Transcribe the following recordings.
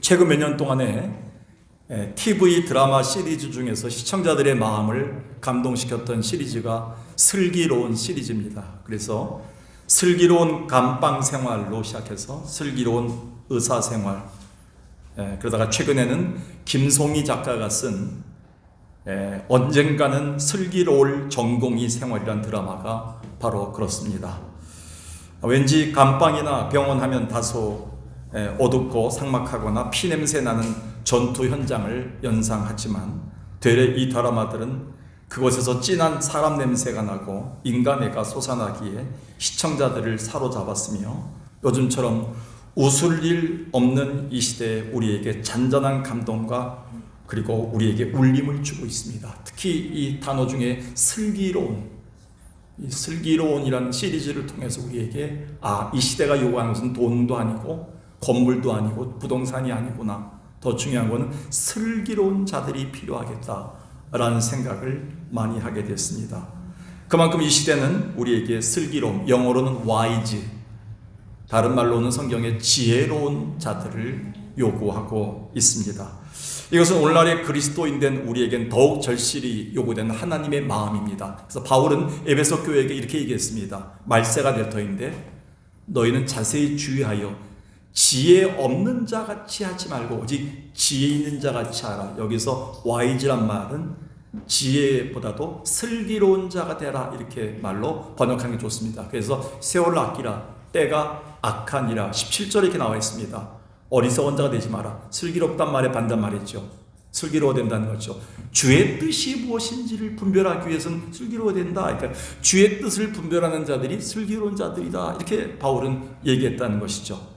최근 몇 년 동안에 TV 드라마 시리즈 중에서 시청자들의 마음을 감동시켰던 시리즈가 슬기로운 시리즈입니다. 그래서 슬기로운 감방 생활로 시작해서 슬기로운 의사 생활, 그러다가 최근에는 김송희 작가가 쓴 언젠가는 슬기로울 전공의 생활이란 드라마가 바로 그렇습니다. 왠지 감방이나 병원 하면 다소 어둡고 삭막하거나 피냄새 나는 전투 현장을 연상하지만 되레 이 드라마들은 그곳에서 진한 사람 냄새가 나고 인간애가 솟아나기에 시청자들을 사로잡았으며 요즘처럼 웃을 일 없는 이 시대에 우리에게 잔잔한 감동과 그리고 우리에게 울림을 주고 있습니다. 특히 이 단어 중에 이 슬기로운이라는 시리즈를 통해서 우리에게 이 시대가 요구하는 것은 돈도 아니고 건물도 아니고 부동산이 아니구나. 더 중요한 것은 슬기로운 자들이 필요하겠다라는 생각을 많이 하게 됐습니다. 그만큼 이 시대는 우리에게 슬기로움, 영어로는 wise, 다른 말로는 성경의 지혜로운 자들을 요구하고 있습니다. 이것은 오늘날의 그리스도인 된 우리에겐 더욱 절실히 요구되는 하나님의 마음입니다. 그래서 바울은 에베소 교회에게 이렇게 얘기했습니다. 말세가 될 터인데 너희는 자세히 주의하여 지혜 없는 자 같이 하지 말고 오직 지혜 있는 자 같이 하라. 여기서 wise란 말은 지혜보다도 슬기로운 자가 되라, 이렇게 말로 번역하는 게 좋습니다. 그래서 세월을 아끼라, 때가 악하니라. 17절에 이렇게 나와 있습니다. 어리석은 자가 되지 마라. 슬기롭단 말의 반대말이죠. 슬기로워야 된다는 거죠. 주의 뜻이 무엇인지를 분별하기 위해서는 슬기로워야 된다. 그러니까 주의 뜻을 분별하는 자들이 슬기로운 자들이다, 이렇게 바울은 얘기했다는 것이죠.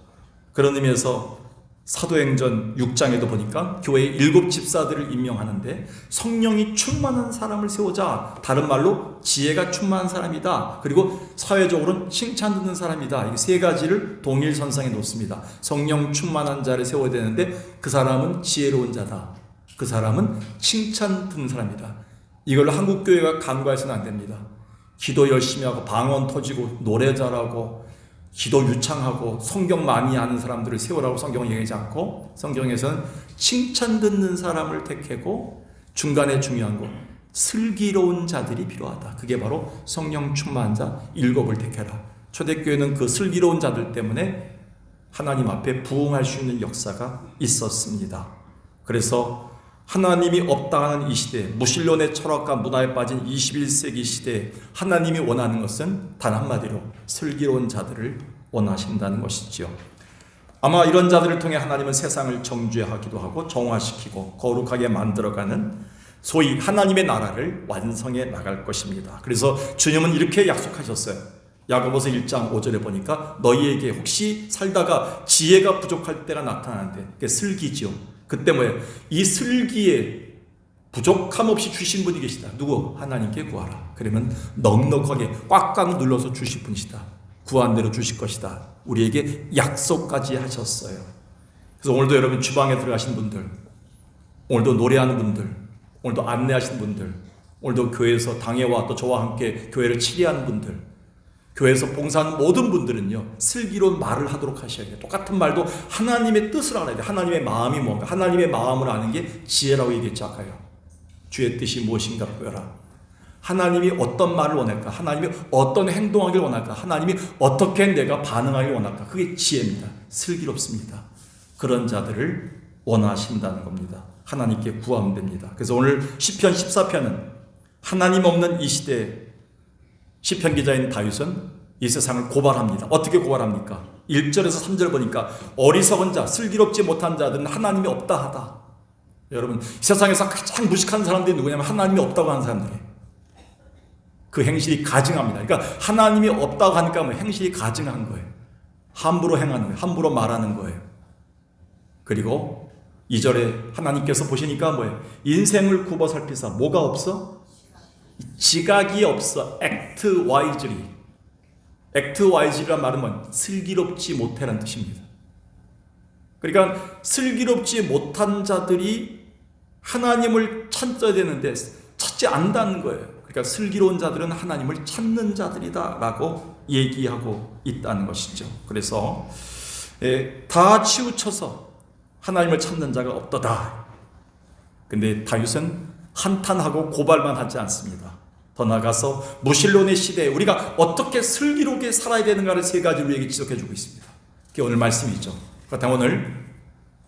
그런 의미에서 사도행전 6장에도 보니까 교회의 7 집사들을 임명하는데 성령이 충만한 사람을 세우자, 다른 말로 지혜가 충만한 사람이다, 그리고 사회적으로는 칭찬 듣는 사람이다, 이 세 가지를 동일선상에 놓습니다. 성령 충만한 자를 세워야 되는데 그 사람은 지혜로운 자다, 그 사람은 칭찬 듣는 사람이다. 이걸로 한국교회가 간과해서는 안 됩니다. 기도 열심히 하고 방언 터지고 노래 잘하고 기도 유창하고 성경 많이 아는 사람들을 세우라고 성경은 얘기하지 않고, 성경에서는 칭찬 듣는 사람을 택하고 중간에 중요한 거 슬기로운 자들이 필요하다. 그게 바로 성령 충만한 자 7을 택해라. 초대교회는 그 슬기로운 자들 때문에 하나님 앞에 부응할 수 있는 역사가 있었습니다. 그래서 하나님이 없다 하는 이 시대, 무신론의 철학과 문화에 빠진 21세기 시대에 하나님이 원하는 것은 단 한마디로 슬기로운 자들을 원하신다는 것이지요. 아마 이런 자들을 통해 하나님은 세상을 정죄하기도 하고 정화시키고 거룩하게 만들어가는 소위 하나님의 나라를 완성해 나갈 것입니다. 그래서 주님은 이렇게 약속하셨어요. 야고보서 1장 5절에 보니까 너희에게 혹시 살다가 지혜가 부족할 때가 나타나는데, 그게 슬기지요. 그때 뭐예요? 이 슬기에 부족함 없이 주신 분이 계시다. 누구? 하나님께 구하라. 그러면 넉넉하게 꽉꽉 눌러서 주실 분이시다. 구한 대로 주실 것이다. 우리에게 약속까지 하셨어요. 그래서 오늘도 여러분 주방에 들어가신 분들, 오늘도 노래하는 분들, 오늘도 안내하신 분들, 오늘도 교회에서 당회와 또 저와 함께 교회를 치리하는 분들, 교회에서 봉사하는 모든 분들은요, 슬기로운 말을 하도록 하셔야 돼요. 똑같은 말도 하나님의 뜻을 알아야 돼요. 하나님의 마음이 뭔가, 하나님의 마음을 아는 게 지혜라고 얘기했죠. 아까요. 주의 뜻이 무엇인가 보여라. 하나님이 어떤 말을 원할까? 하나님이 어떤 행동하기를 원할까? 하나님이 어떻게 내가 반응하기를 원할까? 그게 지혜입니다. 슬기롭습니다. 그런 자들을 원하신다는 겁니다. 하나님께 구하면 됩니다. 그래서 오늘 시편 14편은 하나님 없는 이 시대에 시편 기자인 다윗은 이 세상을 고발합니다. 어떻게 고발합니까? 1절에서 3절 보니까 어리석은 자, 슬기롭지 못한 자들은 하나님이 없다 하다. 여러분, 이 세상에서 가장 무식한 사람들이 누구냐면 하나님이 없다고 하는 사람들이에요. 그 행실이 가증합니다. 그러니까 하나님이 없다고 하니까 뭐 행실이 가증한 거예요. 함부로 행하는 거예요. 함부로 말하는 거예요. 그리고 2절에 하나님께서 보시니까 뭐예요? 인생을 굽어 살피사 뭐가 없어? 지각이 없어. act wisely. act wisely란 말은 뭐예요? 슬기롭지 못해라는 뜻입니다. 그러니까 슬기롭지 못한 자들이 하나님을 찾아야 되는데 찾지 않는다는 거예요. 그러니까 슬기로운 자들은 하나님을 찾는 자들이다 라고 얘기하고 있다는 것이죠. 그래서 다 치우쳐서 하나님을 찾는 자가 없도다. 근데 다윗은 한탄하고 고발만 하지 않습니다. 더 나아가서 무신론의 시대에 우리가 어떻게 슬기롭게 살아야 되는가를 세 가지로 우리에게 지적해 주고 있습니다. 그게 오늘 말씀이죠. 그렇다면 오늘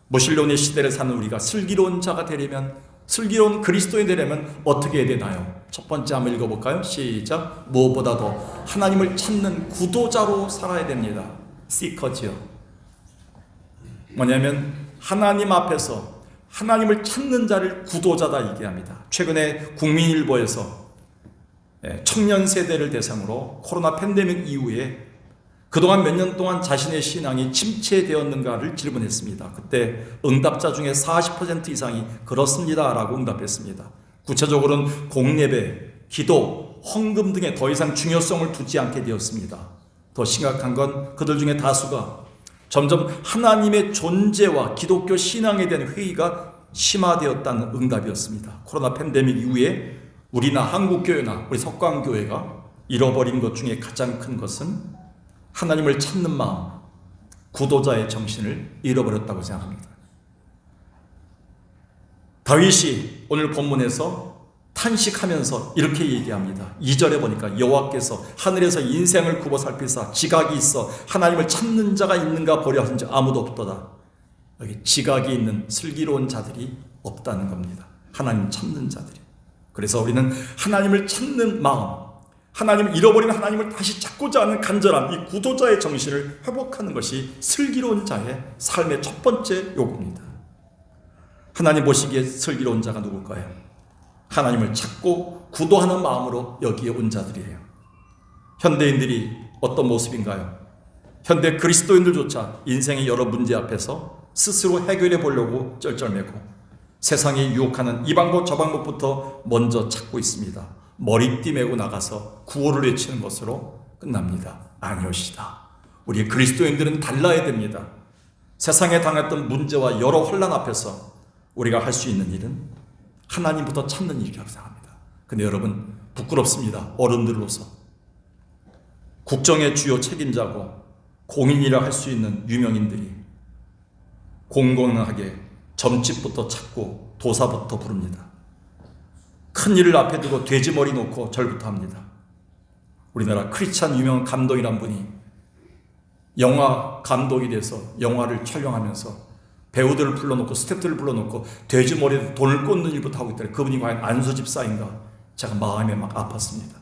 무신론의 시대를 사는 우리가 슬기로운 자가 되려면, 슬기로운 그리스도인이 되려면 어떻게 해야 되나요? 첫 번째 한번 읽어볼까요? 시작. 무엇보다도 하나님을 찾는 구도자로 살아야 됩니다. 시커지요. 뭐냐면 하나님 앞에서 하나님을 찾는 자를 구도자다 얘기합니다. 최근에 국민일보에서 청년 세대를 대상으로 코로나 팬데믹 이후에 그동안 몇 년 동안 자신의 신앙이 침체되었는가를 질문했습니다. 그때 응답자 중에 40% 이상이 그렇습니다 라고 응답했습니다. 구체적으로는 공예배, 기도, 헌금 등에 더 이상 중요성을 두지 않게 되었습니다. 더 심각한 건 그들 중에 다수가 점점 하나님의 존재와 기독교 신앙에 대한 회의가 심화되었다는 응답이었습니다. 코로나 팬데믹 이후에 우리나 한국교회나 우리 석광교회가 잃어버린 것 중에 가장 큰 것은 하나님을 찾는 마음, 구도자의 정신을 잃어버렸다고 생각합니다. 다윗이 오늘 본문에서 탄식하면서 이렇게 얘기합니다. 2절에 보니까 여호와께서 하늘에서 인생을 굽어 살피사 지각이 있어 하나님을 찾는 자가 있는가 보려 하신 자 아무도 없도다. 여기 지각이 있는 슬기로운 자들이 없다는 겁니다. 하나님 찾는 자들이. 그래서 우리는 하나님을 찾는 마음, 하나님을 잃어버린 하나님을 다시 찾고자 하는 간절한 이 구도자의 정신을 회복하는 것이 슬기로운 자의 삶의 첫 번째 요구입니다. 하나님 보시기에 슬기로운 자가 누굴까요? 하나님을 찾고 구도하는 마음으로 여기에 온 자들이에요. 현대인들이 어떤 모습인가요? 현대 그리스도인들조차 인생의 여러 문제 앞에서 스스로 해결해 보려고 쩔쩔매고 세상에 유혹하는 이 방법 저 방법부터 먼저 찾고 있습니다. 머리띠 메고 나가서 구호를 외치는 것으로 끝납니다. 아니오시다. 우리 그리스도인들은 달라야 됩니다. 세상에 당했던 문제와 여러 환난 앞에서 우리가 할 수 있는 일은 하나님부터 찾는 일이라고 생각합니다. 근데 여러분 부끄럽습니다. 어른들로서 국정의 주요 책임자고 공인이라 할 수 있는 유명인들이 공공하게 점집부터 찾고 도사부터 부릅니다. 큰 일을 앞에 두고 돼지머리 놓고 절부터 합니다. 우리나라 크리스찬 유명한 감독이란 분이 영화 감독이 돼서 영화를 촬영하면서 배우들을 불러놓고 스태프들을 불러놓고 돼지머리에 돈을 꽂는 일부터 하고 있더래. 그분이 과연 안수집사인가? 제가 마음에 막 아팠습니다.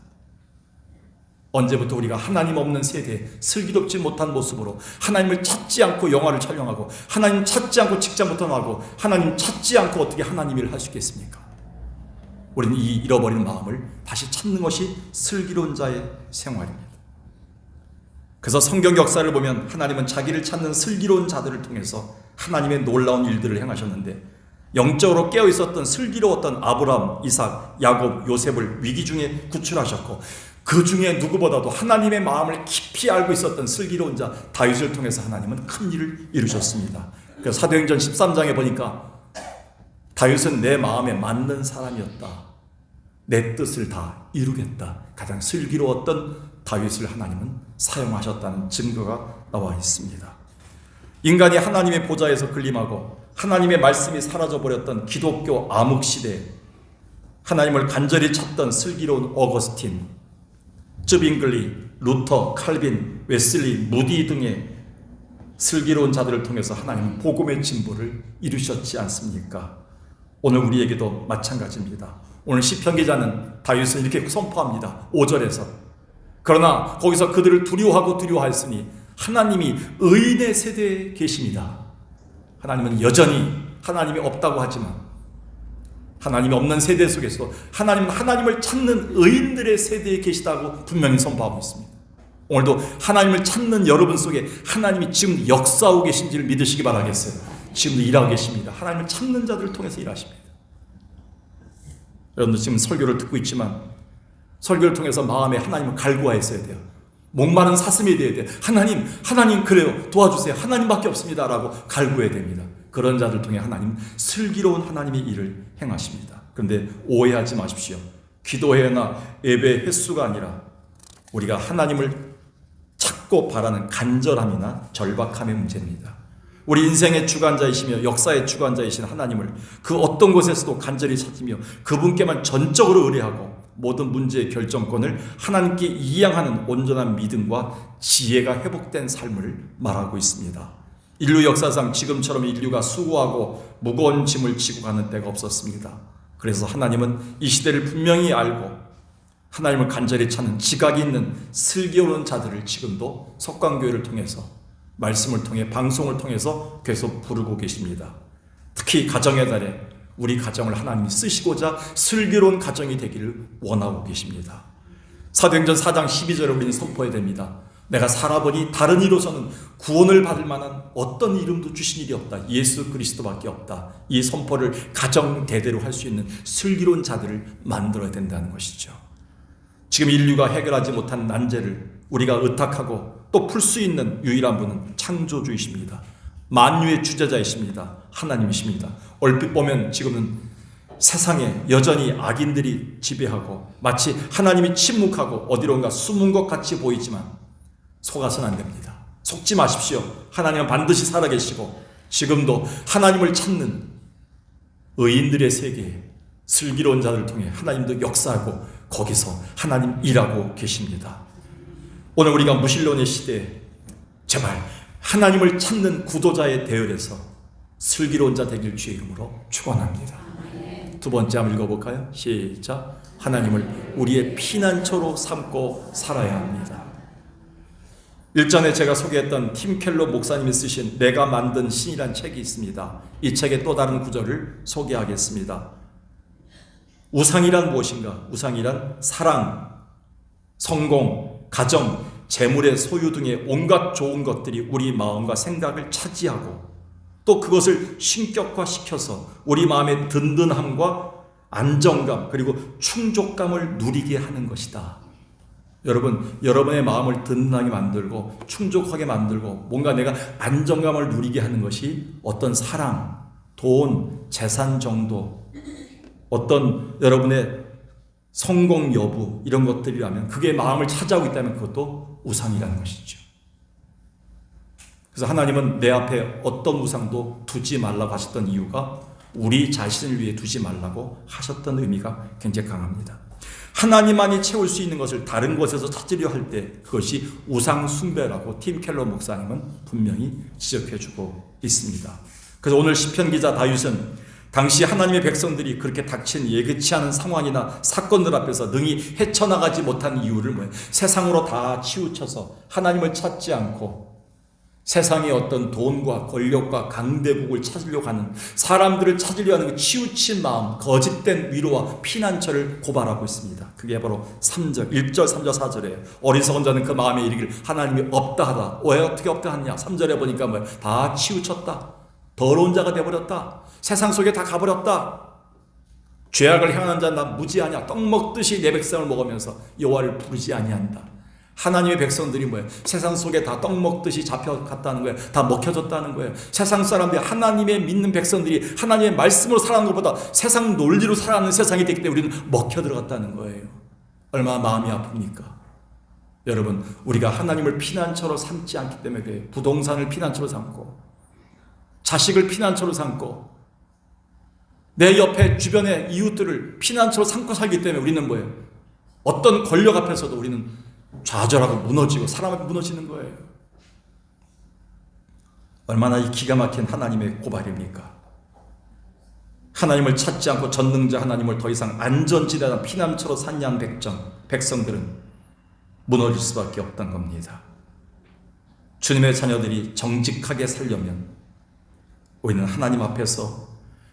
언제부터 우리가 하나님 없는 세대에 슬기롭지 못한 모습으로 하나님을 찾지 않고 영화를 촬영하고 하나님 찾지 않고 직장부터 나고 하나님 찾지 않고 어떻게 하나님 일을 할 수 있겠습니까? 우리는 이 잃어버린 마음을 다시 찾는 것이 슬기로운 자의 생활입니다. 그래서 성경 역사를 보면 하나님은 자기를 찾는 슬기로운 자들을 통해서 하나님의 놀라운 일들을 행하셨는데 영적으로 깨어있었던 슬기로웠던 아브라함, 이삭, 야곱, 요셉을 위기 중에 구출하셨고 그 중에 누구보다도 하나님의 마음을 깊이 알고 있었던 슬기로운 자 다윗을 통해서 하나님은 큰 일을 이루셨습니다. 그래서 사도행전 13장에 보니까 다윗은 내 마음에 맞는 사람이었다. 내 뜻을 다 이루겠다. 가장 슬기로웠던 다윗을 하나님은 사용하셨다는 증거가 나와 있습니다. 인간이 하나님의 보좌에서 군림하고 하나님의 말씀이 사라져버렸던 기독교 암흑시대에 하나님을 간절히 찾던 슬기로운 어거스틴, 쯔빙글리, 루터, 칼빈, 웨슬리, 무디 등의 슬기로운 자들을 통해서 하나님은 복음의 진보를 이루셨지 않습니까? 오늘 우리에게도 마찬가지입니다. 오늘 시편 기자는 다윗을 이렇게 선포합니다. 5절에서 그러나 거기서 그들을 두려워하였으니 하나님이 의인의 세대에 계십니다. 하나님은 여전히 하나님이 없다고 하지만 하나님이 없는 세대 속에서도 하나님은 하나님을 찾는 의인들의 세대에 계시다고 분명히 선포하고 있습니다. 오늘도 하나님을 찾는 여러분 속에 하나님이 지금 역사하고 계신지를 믿으시기 바라겠어요. 지금도 일하고 계십니다. 하나님을 찾는 자들을 통해서 일하십니다. 여러분도 지금 설교를 듣고 있지만 설교를 통해서 마음에 하나님을 갈구하였어야 돼요. 목마른 사슴이 되어야 돼요. 하나님 그래요. 도와주세요. 하나님밖에 없습니다. 라고 갈구해야 됩니다. 그런 자들 통해 하나님 슬기로운 하나님의 일을 행하십니다. 그런데 오해하지 마십시오. 기도회나 예배 횟수가 아니라 우리가 하나님을 찾고 바라는 간절함이나 절박함의 문제입니다. 우리 인생의 주관자이시며 역사의 주관자이신 하나님을 그 어떤 곳에서도 간절히 찾으며 그분께만 전적으로 의뢰하고 모든 문제의 결정권을 하나님께 이양하는 온전한 믿음과 지혜가 회복된 삶을 말하고 있습니다. 인류 역사상 지금처럼 인류가 수고하고 무거운 짐을 지고 가는 때가 없었습니다. 그래서 하나님은 이 시대를 분명히 알고 하나님을 간절히 찾는 지각이 있는 슬기로운 자들을 지금도 석광교회를 통해서 말씀을 통해 방송을 통해서 계속 부르고 계십니다. 특히 가정의 달에 우리 가정을 하나님이 쓰시고자 슬기로운 가정이 되기를 원하고 계십니다. 사도행전 4장 12절을 우리는 선포해야 됩니다. 내가 살아보니 다른 이로서는 구원을 받을 만한 어떤 이름도 주신 일이 없다. 예수 그리스도밖에 없다. 이 선포를 가정 대대로 할 수 있는 슬기로운 자들을 만들어야 된다는 것이죠. 지금 인류가 해결하지 못한 난제를 우리가 의탁하고 또 풀 수 있는 유일한 분은 창조주이십니다. 만유의 주재자이십니다. 하나님이십니다. 얼핏 보면 지금은 세상에 여전히 악인들이 지배하고 마치 하나님이 침묵하고 어디론가 숨은 것 같이 보이지만 속아서는 안 됩니다. 속지 마십시오. 하나님은 반드시 살아계시고 지금도 하나님을 찾는 의인들의 세계에 슬기로운 자들을 통해 하나님도 역사하고 거기서 하나님 일하고 계십니다. 오늘 우리가 무신론의 시대에 제발 하나님을 찾는 구도자의 대열에서 슬기로운 자 되길 주의 이름으로 축원합니다. 두 번째 한번 읽어볼까요? 시작. 하나님을 우리의 피난처로 삼고 살아야 합니다. 일전에 제가 소개했던 팀 켈러 목사님이 쓰신 내가 만든 신이란 책이 있습니다. 이 책의 또 다른 구절을 소개하겠습니다. 우상이란 무엇인가? 우상이란 사랑, 성공, 가정, 재물의 소유 등의 온갖 좋은 것들이 우리 마음과 생각을 차지하고 또 그것을 신격화시켜서 우리 마음의 든든함과 안정감 그리고 충족감을 누리게 하는 것이다. 여러분, 여러분의 마음을 든든하게 만들고 충족하게 만들고 뭔가 내가 안정감을 누리게 하는 것이 어떤 사랑, 돈, 재산 정도, 어떤 여러분의 성공 여부 이런 것들이라면 그게 마음을 차지하고 있다면 그것도 우상이라는 것이죠. 그래서 하나님은 내 앞에 어떤 우상도 두지 말라고 하셨던 이유가 우리 자신을 위해 두지 말라고 하셨던 의미가 굉장히 강합니다. 하나님만이 채울 수 있는 것을 다른 곳에서 찾으려 할 때 그것이 우상 숭배라고 팀 켈러 목사님은 분명히 지적해주고 있습니다. 그래서 오늘 시편 기자 다윗은 당시 하나님의 백성들이 그렇게 닥친 예기치 않은 상황이나 사건들 앞에서 능히 헤쳐나가지 못한 이유를 뭐예요? 세상으로 다 치우쳐서 하나님을 찾지 않고 세상의 어떤 돈과 권력과 강대국을 찾으려고 하는 사람들을 찾으려 하는 그 치우친 마음, 거짓된 위로와 피난처를 고발하고 있습니다. 그게 바로 3절, 1절, 3절, 4절이에요. 어리석은 자는 그 마음에 이르기를 하나님이 없다 하다. 왜 어떻게 없다 하냐? 3절에 보니까 뭐예요? 다 치우쳤다. 더러운 자가 되어버렸다. 세상 속에 다 가버렸다. 죄악을 행하는 자는 나 무지하냐. 떡 먹듯이 내 백성을 먹으면서 여호와를 부르지 아니한다. 하나님의 백성들이 뭐예요? 세상 속에 다 떡 먹듯이 잡혀갔다는 거예요. 다 먹혀졌다는 거예요. 세상 사람들이 하나님의 믿는 백성들이 하나님의 말씀으로 살아가는 것보다 세상 논리로 살아가는 세상이 되기 때문에 우리는 먹혀 들어갔다는 거예요. 얼마나 마음이 아픕니까? 여러분, 우리가 하나님을 피난처로 삼지 않기 때문에 그래요. 부동산을 피난처로 삼고 자식을 피난처로 삼고 내 옆에 주변의 이웃들을 피난처로 삼고 살기 때문에 우리는 뭐예요? 어떤 권력 앞에서도 우리는 좌절하고 무너지고 사람 앞에 무너지는 거예요. 얼마나 이 기가 막힌 하나님의 고발입니까? 하나님을 찾지 않고 전능자 하나님을 더 이상 안전지대나 피난처로 산양 백성들은 무너질 수밖에 없다는 겁니다. 주님의 자녀들이 정직하게 살려면 우리는 하나님 앞에서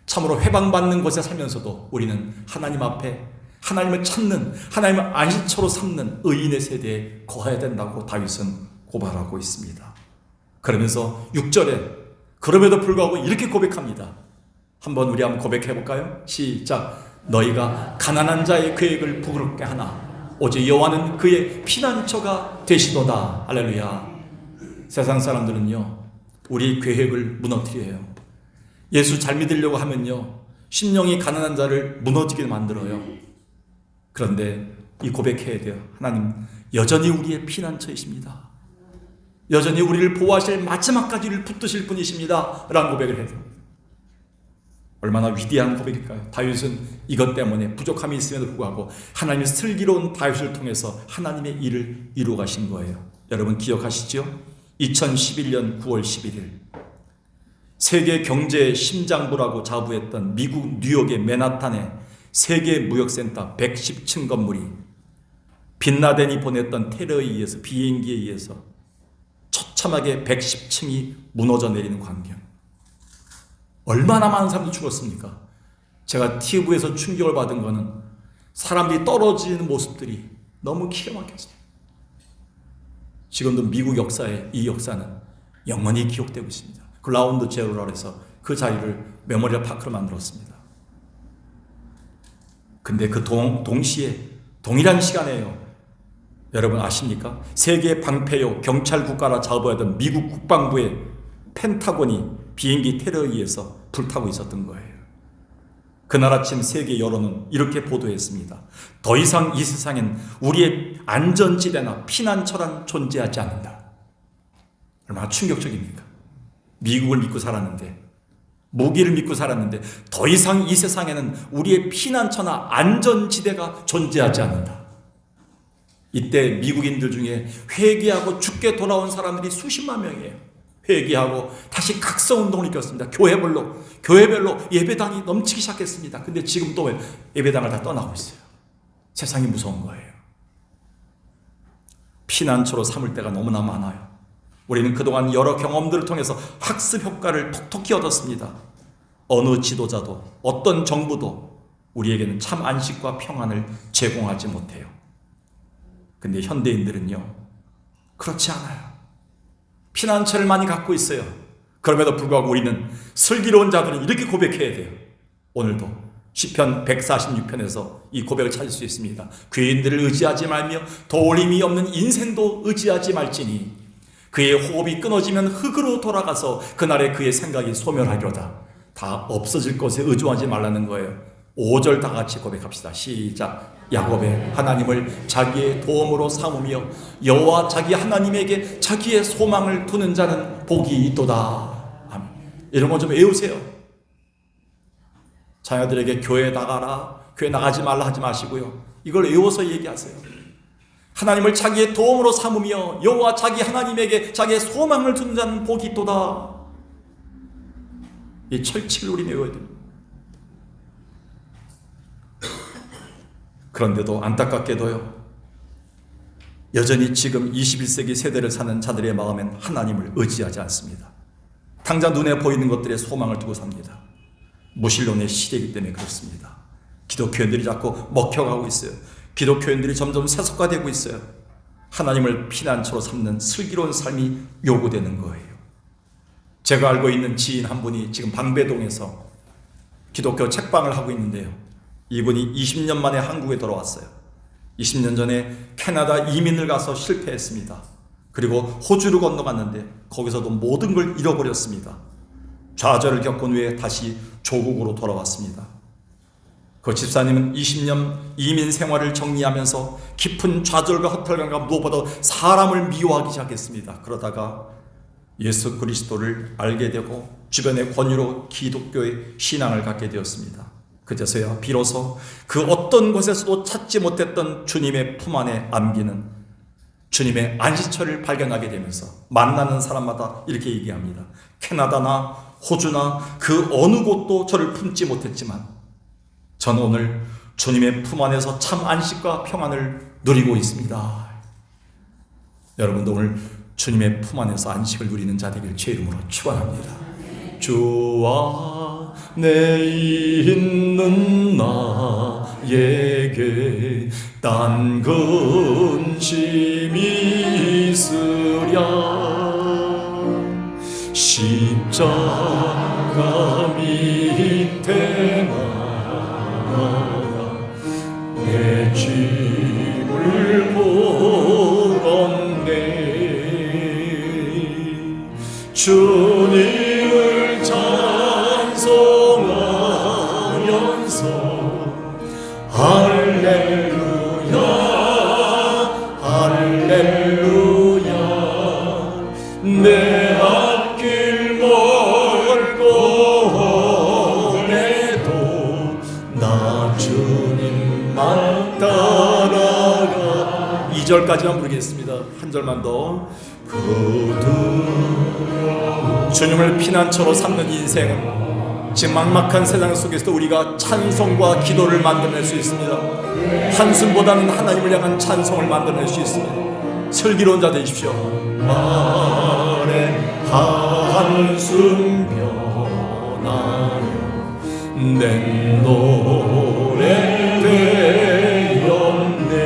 참으로 회방받는 곳에 살면서도 우리는 하나님 앞에 하나님을 찾는 하나님을 안식처로 삼는 의인의 세대에 거해야 된다고 다윗은 고발하고 있습니다. 그러면서 6절에 그럼에도 불구하고 이렇게 고백합니다. 한번 우리 한번 고백해 볼까요? 시작. 너희가 가난한 자의 계획을 부끄럽게 하나 오직 여호와는 그의 피난처가 되시도다. 할렐루야. 세상 사람들은요 우리 계획을 무너뜨려요. 예수 잘 믿으려고 하면요 심령이 가난한 자를 무너지게 만들어요. 그런데 이 고백해야 돼요. 하나님 여전히 우리의 피난처이십니다. 여전히 우리를 보호하실 마지막까지를 붙드실 분이십니다 라는 고백을 해야 됩니다. 얼마나 위대한 고백일까요? 다윗은 이것 때문에 부족함이 있음에도 불구하고 하나님의 슬기로운 다윗을 통해서 하나님의 일을 이루어 가신 거예요. 여러분 기억하시죠? 2011년 9월 11일 세계 경제의 심장부라고 자부했던 미국 뉴욕의 맨하탄의 세계 무역센터 110층 건물이 빈라덴이 보냈던 테러에 의해서 비행기에 의해서 처참하게 110층이 무너져 내리는 광경. 얼마나 많은 사람들이 죽었습니까? 제가 TV에서 충격을 받은 거는 사람들이 떨어지는 모습들이 너무 기가 막혔어요. 지금도 미국 역사에 이 역사는 영원히 기억되고 있습니다. 그라운드 제로라고 해서 그 자리를 메모리얼 파크로 만들었습니다. 근데 그 동시에 동일한 시간에요. 여러분 아십니까? 세계 방패요 경찰 국가라 자부하던 미국 국방부의 펜타곤이 비행기 테러에 의해서 불타고 있었던 거예요. 그날 아침 세계 여론은 이렇게 보도했습니다. 더 이상 이 세상엔 우리의 안전지대나 피난처란 존재하지 않는다. 얼마나 충격적입니까? 미국을 믿고 살았는데, 무기를 믿고 살았는데 더 이상 이 세상에는 우리의 피난처나 안전지대가 존재하지 않는다. 이때 미국인들 중에 회개하고 죽게 돌아온 사람들이 수십만 명이에요. 회개하고 다시 각성운동을 일으켰습니다. 교회별로 예배당이 넘치기 시작했습니다. 근데 지금 또 예배당을 다 떠나고 있어요. 세상이 무서운 거예요. 피난처로 삼을 때가 너무나 많아요. 우리는 그동안 여러 경험들을 통해서 학습 효과를 톡톡히 얻었습니다. 어느 지도자도 어떤 정부도 우리에게는 참 안식과 평안을 제공하지 못해요. 근데 현대인들은요, 그렇지 않아요. 피난처를 많이 갖고 있어요. 그럼에도 불구하고 우리는 슬기로운 자들은 이렇게 고백해야 돼요. 오늘도 시편 146편에서 이 고백을 찾을 수 있습니다. 죄인들을 의지하지 말며 도림이 없는 인생도 의지하지 말지니 그의 호흡이 끊어지면 흙으로 돌아가서 그날에 그의 생각이 소멸하리로다. 다 없어질 것에 의존하지 말라는 거예요. 5절 다 같이 고백합시다. 시작. 야곱의 하나님을 자기의 도움으로 삼으며 여호와 자기 하나님에게 자기의 소망을 두는 자는 복이 있도다. 아멘. 이런 거 좀 외우세요. 자녀들에게 교회 나가라, 교회 나가지 말라 하지 마시고요. 이걸 외워서 얘기하세요. 하나님을 자기의 도움으로 삼으며 여호와 자기 하나님에게 자기의 소망을 두는 자는 복이 있도다. 이 철칙을 우리 외워야 됩니다. 그런데도 안타깝게도요, 여전히 지금 21세기 세대를 사는 자들의 마음엔 하나님을 의지하지 않습니다. 당장 눈에 보이는 것들에 소망을 두고 삽니다. 무신론의 시대이기 때문에 그렇습니다. 기독교인들이 자꾸 먹혀가고 있어요. 기독교인들이 점점 세속화되고 있어요. 하나님을 피난처로 삼는 슬기로운 삶이 요구되는 거예요. 제가 알고 있는 지인 한 분이 지금 방배동에서 기독교 책방을 하고 있는데요, 이분이 20년 만에 한국에 돌아왔어요. 20년 전에 캐나다 이민을 가서 실패했습니다. 그리고 호주로 건너갔는데 거기서도 모든 걸 잃어버렸습니다. 좌절을 겪은 후에 다시 조국으로 돌아왔습니다. 그 집사님은 20년 이민 생활을 정리하면서 깊은 좌절과 허탈감과 무엇보다 사람을 미워하기 시작했습니다. 그러다가 예수 그리스도를 알게 되고 주변의 권유로 기독교의 신앙을 갖게 되었습니다. 그제서야 비로소 그 어떤 곳에서도 찾지 못했던 주님의 품 안에 안기는 주님의 안식처를 발견하게 되면서 만나는 사람마다 이렇게 얘기합니다. 캐나다나 호주나 그 어느 곳도 저를 품지 못했지만 저는 오늘 주님의 품 안에서 참 안식과 평안을 누리고 있습니다. 여러분도 오늘 주님의 품 안에서 안식을 누리는 자 되길 제 이름으로 축원합니다. 주와 내 있는 나에게 딴 근심이 있으랴 십자가 밑에 나가 내 짐을 보건네 주님을 찬송하면서 할렐루야 할렐루야 2절까지만 부르겠습니다. 한 절만 더. 주님을 피난처로 삼는 인생은 지금 막막한 세상 속에서도 우리가 찬송과 기도를 만들어낼 수 있습니다. 한숨보다는 하나님을 향한 찬송을 만들어낼 수 있습니다. 슬기로운 자 되십시오. 말에 한숨 변하여 내 노래 되었네.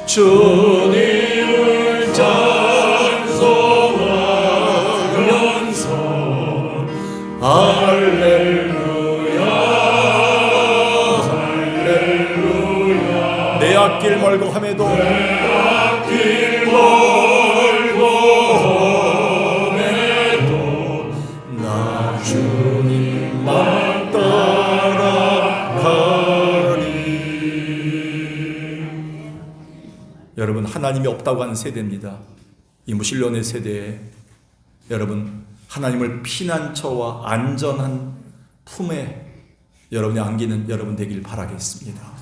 주님을 찬송하면서 할렐루야 할렐루야. 내 앞길 멀고 함에도 나 주님만 따라가리. 여러분, 하나님이 없다고 하는 세대입니다. 이 무신론의 세대에 여러분, 하나님을 피난처와 안전한 품에 여러분이 안기는 여러분 되길 바라겠습니다.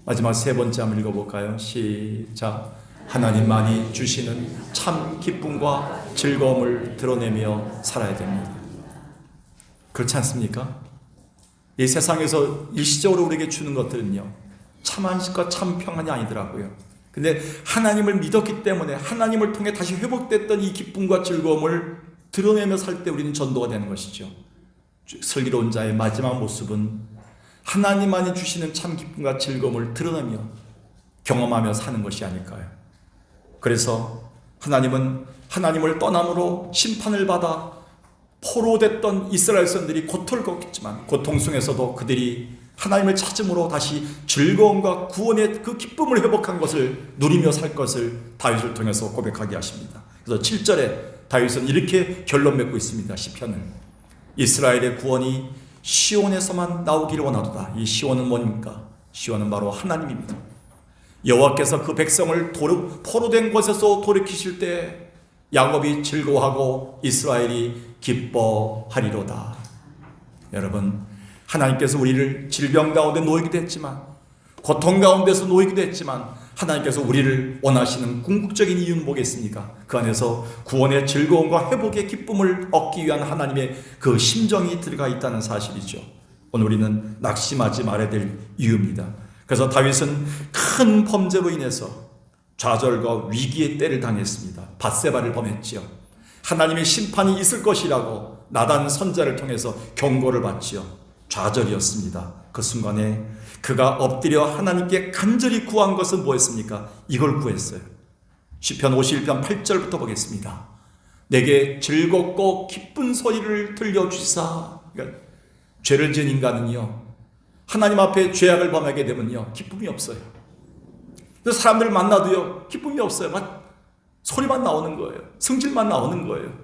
마지막 세 번째 한번 읽어볼까요? 시작. 하나님만이 주시는 참 기쁨과 즐거움을 드러내며 살아야 됩니다. 그렇지 않습니까? 이 세상에서 일시적으로 우리에게 주는 것들은요, 참 안식과 참 평안이 아니더라고요. 근데 하나님을 믿었기 때문에 하나님을 통해 다시 회복됐던 이 기쁨과 즐거움을 드러내며 살 때 우리는 전도가 되는 것이죠. 슬기로운 자의 마지막 모습은 하나님만이 주시는 참 기쁨과 즐거움을 드러내며 경험하며 사는 것이 아닐까요? 그래서 하나님은 하나님을 떠남으로 심판을 받아 포로됐던 이스라엘 선들이 고통을 겪었지만 고통 속에서도 그들이 하나님을 찾음으로 다시 즐거움과 구원의 그 기쁨을 회복한 것을 누리며 살 것을 다윗을 통해서 고백하게 하십니다. 그래서 7절에 다윗은 이렇게 결론 맺고 있습니다. 시편을. 이스라엘의 구원이 시온에서만 나오기를 원하도다. 이 시온은 뭡니까? 시온은 바로 하나님입니다. 여호와께서 그 백성을 포로된 곳에서 돌이키실 때 야곱이 즐거워하고 이스라엘이 기뻐하리로다. 여러분, 하나님께서 우리를 질병 가운데 놓이기도 했지만, 고통 가운데서 놓이기도 했지만, 하나님께서 우리를 원하시는 궁극적인 이유는 뭐겠습니까? 그 안에서 구원의 즐거움과 회복의 기쁨을 얻기 위한 하나님의 그 심정이 들어가 있다는 사실이죠. 오늘 우리는 낙심하지 말아야 될 이유입니다. 그래서 다윗은 큰 범죄로 인해서 좌절과 위기의 때를 당했습니다. 밧세바를 범했지요. 하나님의 심판이 있을 것이라고 나단 선자를 통해서 경고를 받지요. 좌절이었습니다. 그 순간에 그가 엎드려 하나님께 간절히 구한 것은 뭐였습니까? 이걸 구했어요. 시편 51편 8절부터 보겠습니다. 내게 즐겁고 기쁜 소리를 들려주시사. 그러니까 죄를 지은 인간은요, 하나님 앞에 죄악을 범하게 되면요, 기쁨이 없어요. 그래서 사람들 만나도요, 기쁨이 없어요. 막 소리만 나오는 거예요. 승질만 나오는 거예요.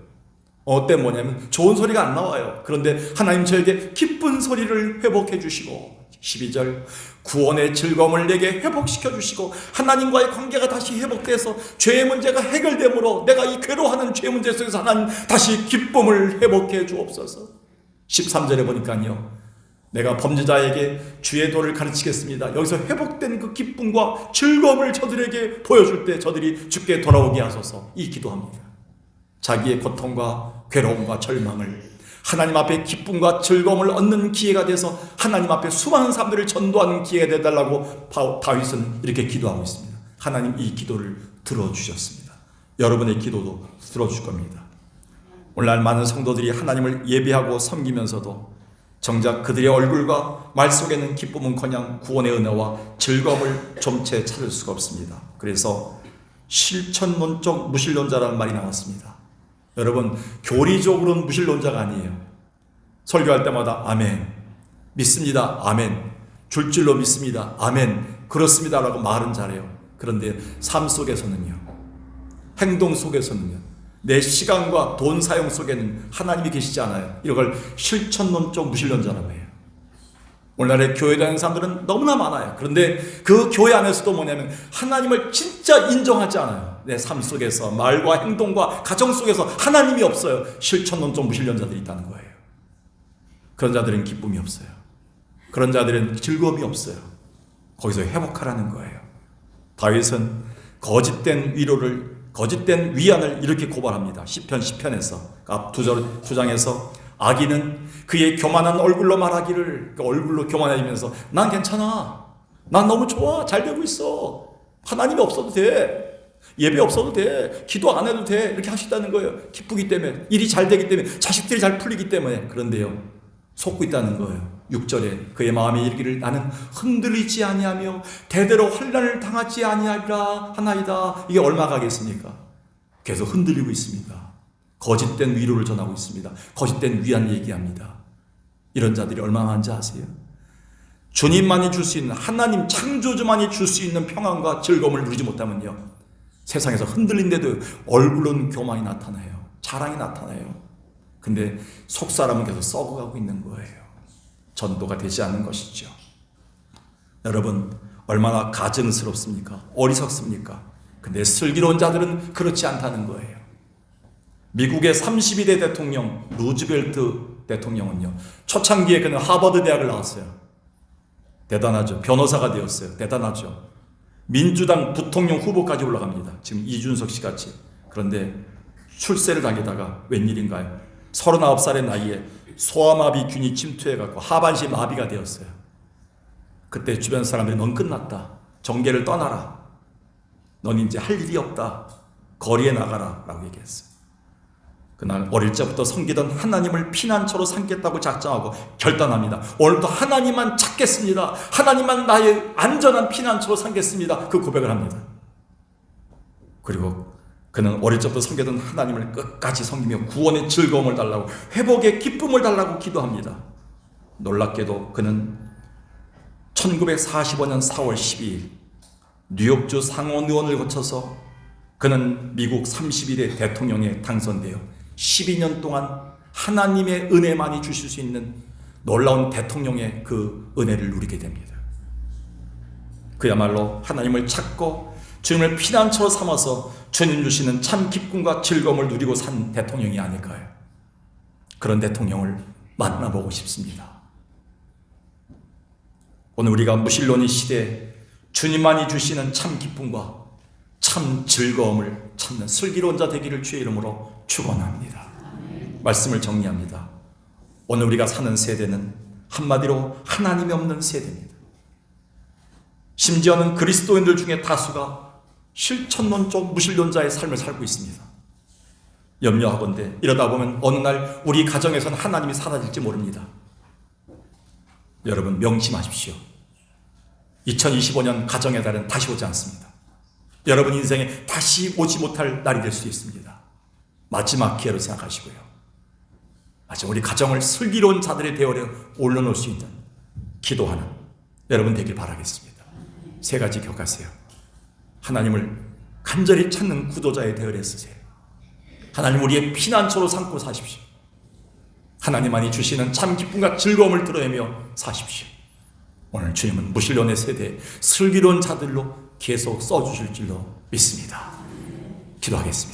어때 뭐냐면 좋은 소리가 안 나와요. 그런데 하나님 저에게 기쁜 소리를 회복해 주시고, 12절 구원의 즐거움을 내게 회복시켜 주시고 하나님과의 관계가 다시 회복돼서 죄의 문제가 해결되므로 내가 이 괴로워하는 죄 문제 속에서 하나님 다시 기쁨을 회복해 주옵소서. 13절에 보니까요, 내가 범죄자에게 주의 도를 가르치겠습니다. 여기서 회복된 그 기쁨과 즐거움을 저들에게 보여줄 때 저들이 주께 돌아오게 하소서. 이 기도합니다. 자기의 고통과 괴로움과 절망을 하나님 앞에 기쁨과 즐거움을 얻는 기회가 돼서 하나님 앞에 수많은 사람들을 전도하는 기회가 되달라고 다윗은 이렇게 기도하고 있습니다. 하나님 이 기도를 들어주셨습니다. 여러분의 기도도 들어줄 겁니다. 오늘날 많은 성도들이 하나님을 예배하고 섬기면서도 정작 그들의 얼굴과 말 속에는 기쁨은커녕 구원의 은혜와 즐거움을 좀채 찾을 수가 없습니다. 그래서 실천론적 무신론자라는 말이 나왔습니다. 여러분, 교리적으로는 무신론자가 아니에요. 설교할 때마다 아멘, 믿습니다, 아멘, 줄줄로 믿습니다, 아멘, 그렇습니다 라고 말은 잘해요. 그런데 삶 속에서는요, 행동 속에서는요, 내 시간과 돈 사용 속에는 하나님이 계시지 않아요. 이걸 실천론적 무신론자라고 해요. 오늘날의 교회 다니는 사람들은 너무나 많아요. 그런데 그 교회 안에서도 뭐냐면 하나님을 진짜 인정하지 않아요. 내 삶 속에서 말과 행동과 가정 속에서 하나님이 없어요. 실천론적 무신론자들이 있다는 거예요. 그런 자들은 기쁨이 없어요. 그런 자들은 즐거움이 없어요. 거기서 회복하라는 거예요. 다윗은 거짓된 위안을 이렇게 고발합니다. 시편 10편에서 앞 두 장에서 악인은 그의 교만한 얼굴로 말하기를, 그 얼굴로 교만해지면서 난 괜찮아, 난 너무 좋아, 잘 되고 있어, 하나님이 없어도 돼, 예배 없어도 돼, 기도 안 해도 돼, 이렇게 하시다는 거예요. 기쁘기 때문에, 일이 잘 되기 때문에, 자식들이 잘 풀리기 때문에. 그런데요, 속고 있다는 거예요. 6절에 그의 마음이 이르기를 나는 흔들리지 아니하며 대대로 환난을 당하지 아니하리라 하나이다. 이게 얼마 가겠습니까? 계속 흔들리고 있습니다. 거짓된 위로를 전하고 있습니다. 거짓된 위안 얘기합니다. 이런 자들이 얼마나 많은지 아세요? 주님만이 줄 수 있는, 하나님 창조주만이 줄 수 있는 평안과 즐거움을 누리지 못하면요, 세상에서 흔들린데도 얼굴은 교만이 나타나요. 자랑이 나타나요. 근데 속사람은 계속 썩어가고 있는 거예요. 전도가 되지 않는 것이죠. 여러분, 얼마나 가증스럽습니까? 어리석습니까? 근데 슬기로운 자들은 그렇지 않다는 거예요. 미국의 32대 대통령 루즈벨트 대통령은요, 초창기에 그는 하버드 대학을 나왔어요. 대단하죠. 변호사가 되었어요. 대단하죠. 민주당 부통령 후보까지 올라갑니다. 지금 이준석 씨 같이. 그런데 출세를 당하다가 웬일인가요? 39살의 나이에 소아마비균이 침투해갖고 하반신 마비가 되었어요. 그때 주변 사람들이 넌 끝났다, 정계를 떠나라, 넌 이제 할 일이 없다, 거리에 나가라 라고 얘기했어요. 그날 어릴 적부터 섬기던 하나님을 피난처로 삼겠다고 작정하고 결단합니다. 오늘부터 하나님만 찾겠습니다, 하나님만 나의 안전한 피난처로 삼겠습니다, 그 고백을 합니다. 그리고 그는 어릴 적부터 섬기던 하나님을 끝까지 섬기며 구원의 즐거움을 달라고, 회복의 기쁨을 달라고 기도합니다. 놀랍게도 그는 1945년 4월 12일 뉴욕주 상원 의원을 거쳐서 그는 미국 31대 대통령에 당선되어 12년 동안 하나님의 은혜만이 주실 수 있는 놀라운 대통령의 그 은혜를 누리게 됩니다. 그야말로 하나님을 찾고 주님을 피난처로 삼아서 주님 주시는 참 기쁨과 즐거움을 누리고 산 대통령이 아닐까요? 그런 대통령을 만나보고 싶습니다. 오늘 우리가 무신론의 시대에 주님만이 주시는 참 기쁨과 참 즐거움을 찾는 슬기로운 자 되기를 주의 이름으로 축원합니다. 말씀을 정리합니다. 오늘 우리가 사는 세대는 한마디로 하나님이 없는 세대입니다. 심지어는 그리스도인들 중에 다수가 실천론적 무신론자의 삶을 살고 있습니다. 염려하건대 이러다 보면 어느 날 우리 가정에서는 하나님이 사라질지 모릅니다. 여러분 명심하십시오. 2025년 가정의 달은 다시 오지 않습니다. 여러분 인생에 다시 오지 못할 날이 될 수 있습니다. 마지막 기회로 생각하시고요. 마지막 우리 가정을 슬기로운 자들의 대열에 올려놓을 수 있는 기도하는 여러분 되길 바라겠습니다. 세 가지 기억하세요. 하나님을 간절히 찾는 구도자의 대열에 쓰세요. 하나님 우리의 피난처로 삼고 사십시오. 하나님만이 주시는 참 기쁨과 즐거움을 드러내며 사십시오. 오늘 주님은 무신론의 세대에 슬기로운 자들로 계속 써주실 줄로 믿습니다. 기도하겠습니다.